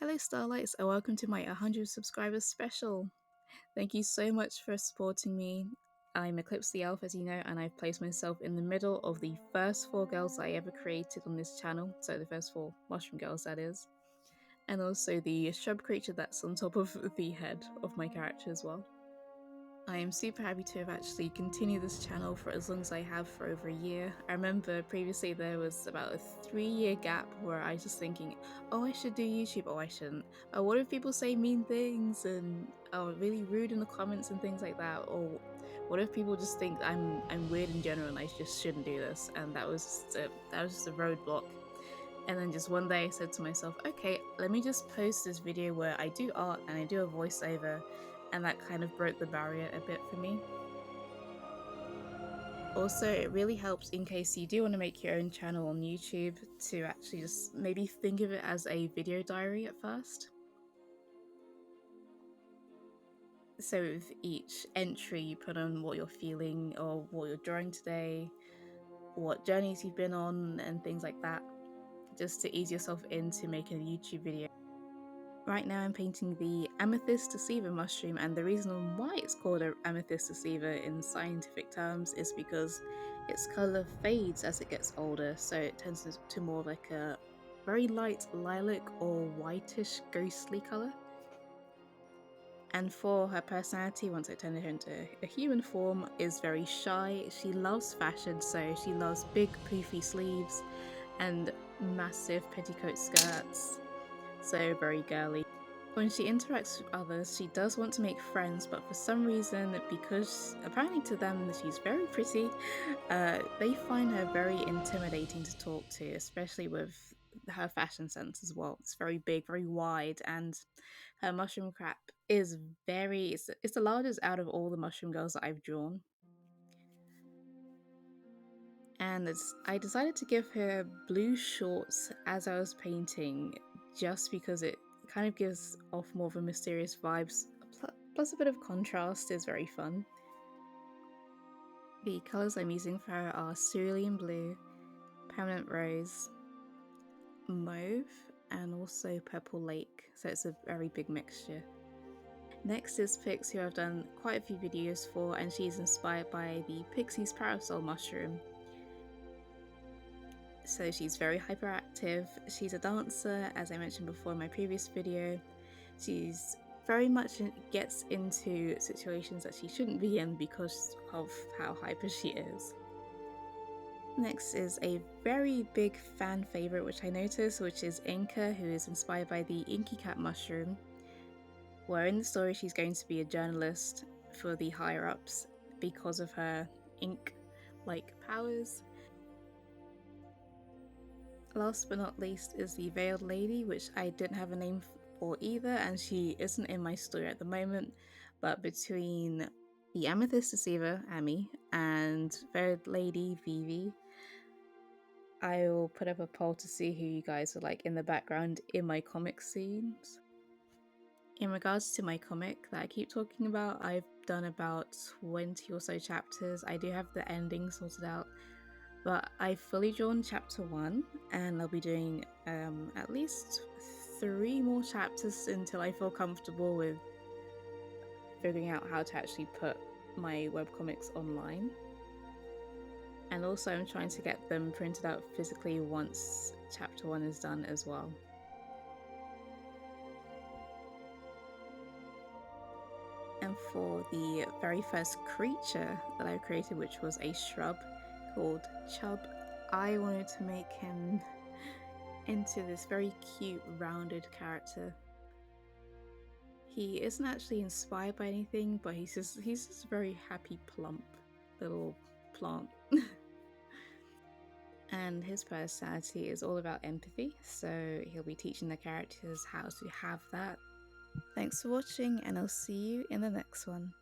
Hello Starlights and welcome to my 100 subscribers special. Thank you so much for supporting me. I'm Eclipse the Elf, as you know, and I've placed myself in the middle of the first 4 girls I ever created on this channel, so the first 4 mushroom girls that is, and also the shrub creature that's on top of the head of my character as well. I am super happy to have actually continued this channel for as long as I have, for over a year. I remember previously there was about a 3-year gap where I was just thinking, oh, I should do YouTube, oh, I shouldn't. Oh, what if people say mean things and are really rude in the comments and things like that? Or what if people just think I'm weird in general and I just shouldn't do this? And that was just a roadblock. And then just one day I said to myself, okay, let me just post this video where I do art and I do a voiceover, and that kind of broke the barrier a bit for me. Also, it really helps in case you do want to make your own channel on YouTube to actually just maybe think of it as a video diary at first. So with each entry you put on what you're feeling or what you're drawing today, what journeys you've been on and things like that, just to ease yourself into making a YouTube video. Right now I'm painting the Amethyst Deer mushroom, and the reason why it's called an Amethyst Deer in scientific terms is because its colour fades as it gets older, so it turns to more like a very light lilac or whitish ghostly colour. And for her personality, once I turn her into a human form, is very shy. She loves fashion, so she loves big poofy sleeves and massive petticoat skirts, so very girly. When she interacts with others, she does want to make friends, but for some reason, because apparently to them she's very pretty, they find her very intimidating to talk to, especially with her fashion sense as well. It's very big, very wide, and her mushroom crap is it's the largest out of all the mushroom girls that I've drawn. And I decided to give her blue shorts as I was painting, just because it kind of gives off more of a mysterious vibes, plus a bit of contrast is very fun. The colours I'm using for her are cerulean blue, permanent rose, mauve, and also purple lake, so it's a very big mixture. Next is Pix, who I've done quite a few videos for, and she's inspired by the Pixies Parasol mushroom. So she's very hyperactive, she's a dancer, as I mentioned before in my previous video. She's very much gets into situations that she shouldn't be in because of how hyper she is. Next is a very big fan favourite which I noticed, which is Inka, who is inspired by the Inky Cat mushroom, where in the story she's going to be a journalist for the higher-ups because of her ink-like powers. Last but not least is the Veiled Lady, which I didn't have a name for either, and she isn't in my story at the moment, but between the Amethyst Deer, Amy, and Veiled Lady, Vivi, I will put up a poll to see who you guys are like in the background in my comic scenes. In regards to my comic that I keep talking about, I've done about 20 or so chapters. I do have the ending sorted out, but I've fully drawn chapter 1, and I'll be doing at least 3 more chapters until I feel comfortable with figuring out how to actually put my webcomics online. And also I'm trying to get them printed out physically once chapter 1 is done as well. And for the very first creature that I created, which was a shrub called Chub, I wanted to make him into this very cute rounded character. He isn't actually inspired by anything, but he's just a very happy, plump little plant. And his personality is all about empathy, so he'll be teaching the characters how to have that. Thanks for watching, and I'll see you in the next one.